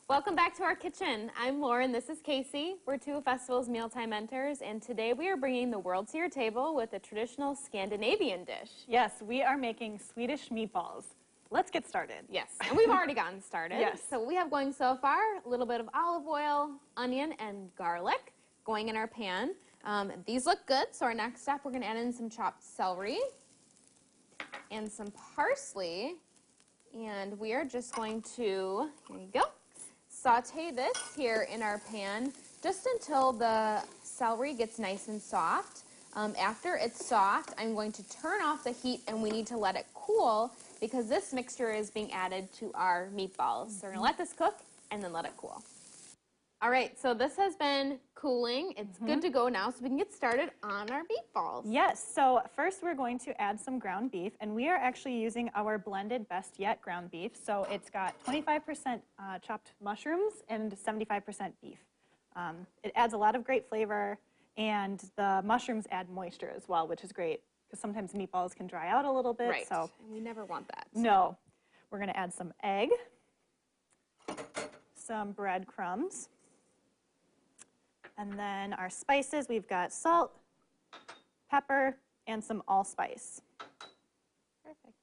Welcome back to our kitchen. I'm Lauren, this is Casey. We're two of Festival's Mealtime Mentors, and today we are bringing the world to your table with a traditional Scandinavian dish. Yes, we are making Swedish meatballs. Let's get started. Yes, and we've already gotten started. Yes. So what we have going so far, a little bit of olive oil, onion, and garlic going in our pan. These look good, so our next step, we're going to add in some chopped celery and some parsley, and we are just going to, here you go, saute this here in our pan just until the celery gets nice and soft. After it's soft, I'm going to turn off the heat and we need to let it cool because this mixture is being added to our meatballs. So we're gonna let this cook and then let it cool. All right, so this has been cooling. It's good to go now, so we can get started on our meatballs. Yes, so first we're going to add some ground beef, and we are actually using our blended Best Yet ground beef. So it's got 25% chopped mushrooms and 75% beef. It adds a lot of great flavor, and the mushrooms add moisture as well, which is great, because sometimes meatballs can dry out a little bit. Right, so and we never want that. No. We're gonna add some egg, some breadcrumbs, and then our spices, we've got salt, pepper, and some allspice. Perfect.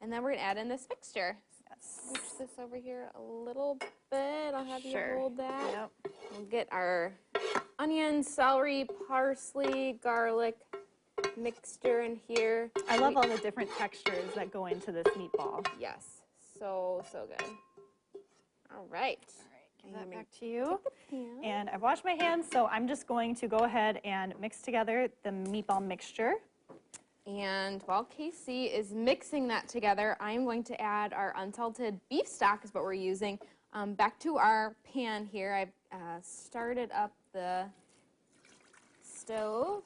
And then we're going to add in this mixture. Yes. Switch this over here a little bit. I'll have you hold that. Yep. We'll get our onion, celery, parsley, garlic mixture in here. I love all the different textures that go into this meatball. Yes, so good. All right. Give that back to you. And I've washed my hands, so I'm just going to go ahead and mix together the meatball mixture. And while Casey is mixing that together, I'm going to add our unsalted beef stock is what we're using. Back to our pan here. I've started up the stove.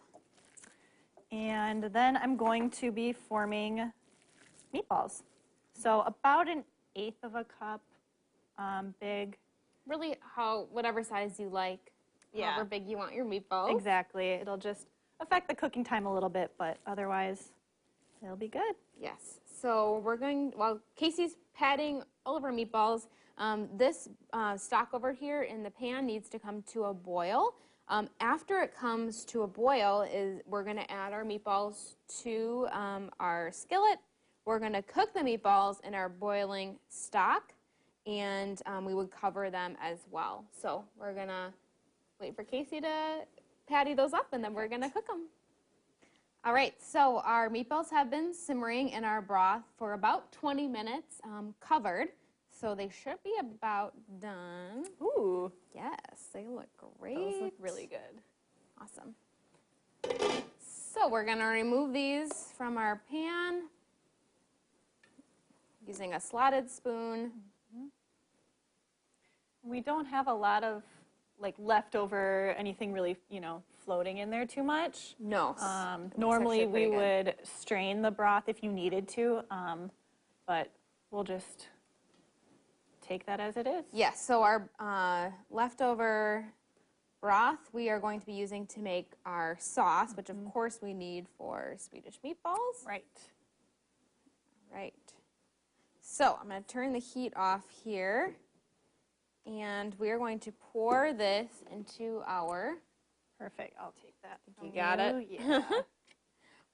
And then I'm going to be forming meatballs. So about 1/8 of a cup big. Really, whatever size you like, however big you want your meatballs. Exactly. It'll just affect the cooking time a little bit, but otherwise, it'll be good. Yes. So we're going, while Casey's patting all of our meatballs, this stock over here in the pan needs to come to a boil. After it comes to a boil, we're going to add our meatballs to our skillet. We're going to cook the meatballs in our boiling stock, and we would cover them as well. So we're going to wait for Casey to patty those up, and then we're going to cook them. All right, so our meatballs have been simmering in our broth for about 20 minutes covered. So they should be about done. Ooh. Yes, they look great. Those look really good. Awesome. So we're going to remove these from our pan using a slotted spoon. We don't have a lot of like leftover anything really, floating in there too much. No. Normally we would strain the broth if you needed to, but we'll just take that as it is. Yes, so our leftover broth we are going to be using to make our sauce, which of course we need for Swedish meatballs. Right. Right. So I'm going to turn the heat off here, and we are going to pour this into our... Perfect. I'll take that. You got it? Yeah.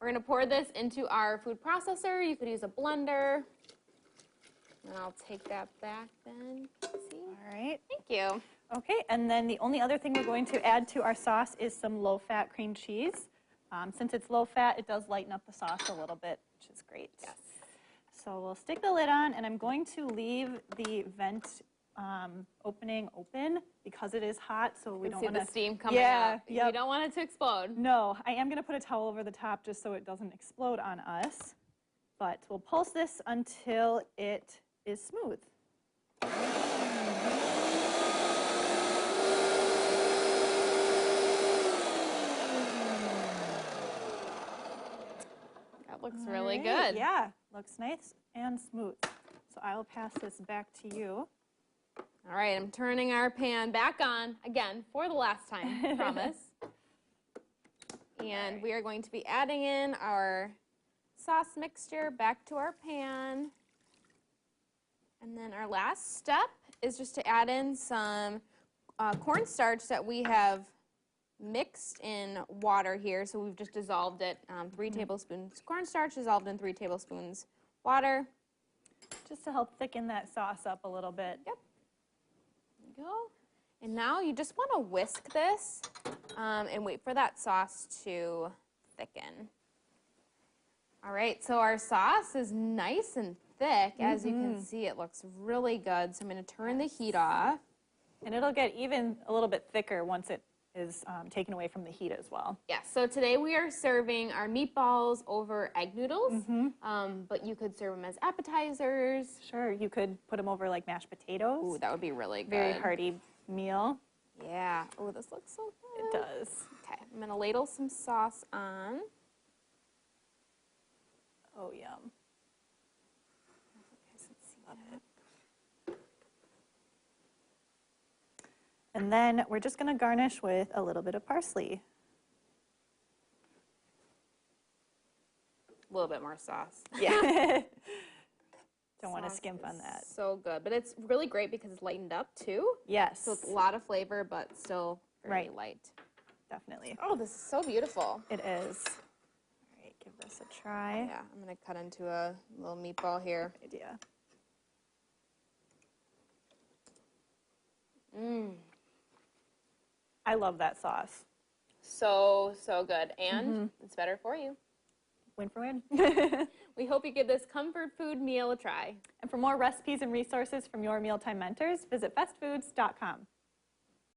We're going to pour this into our food processor. You could use a blender. And I'll take that back then. See? All right. Thank you. Okay, and then the only other thing we're going to add to our sauce is some low-fat cream cheese. Since it's low-fat, it does lighten up the sauce a little bit, which is great. Yes. So we'll stick the lid on, and I'm going to leave the vent opening open because it is hot, so we don't see want the steam coming up. You don't want it to explode. No, I am going to put a towel over the top just so it doesn't explode on us. But we'll pulse this until it is smooth. That looks really good. Yeah, looks nice and smooth. So I will pass this back to you. All right, I'm turning our pan back on, again, for the last time, I promise. And we are going to be adding in our sauce mixture back to our pan. And then our last step is just to add in some cornstarch that we have mixed in water here. So we've just dissolved it, 3 tablespoons cornstarch dissolved in 3 tablespoons water. Just to help thicken that sauce up a little bit. Yep. There you go. And now you just want to whisk this and wait for that sauce to thicken. All right, so our sauce is nice and thick. As you can see, it looks really good. So I'm going to turn the heat off. And it'll get even a little bit thicker once it is taken away from the heat as well. Yeah, so today we are serving our meatballs over egg noodles, but you could serve them as appetizers. Sure, you could put them over like mashed potatoes. Ooh, that would be really good. Very hearty meal. Yeah. Oh, this looks so good. It does. Okay, I'm going to ladle some sauce on. Oh, yum. Love it. And then we're just going to garnish with a little bit of parsley. A little bit more sauce. Yeah. Don't want to skimp on that. So good, but it's really great because it's lightened up too. Yes. So it's a lot of flavor, but still very light. Definitely. Oh, this is so beautiful. It is. All right, give this a try. Yeah, I'm going to cut into a little meatball here. Good idea. I love that sauce. So, so good. And it's better for you. Win for win. We hope you give this comfort food meal a try. And for more recipes and resources from your mealtime mentors, visit bestfoods.com.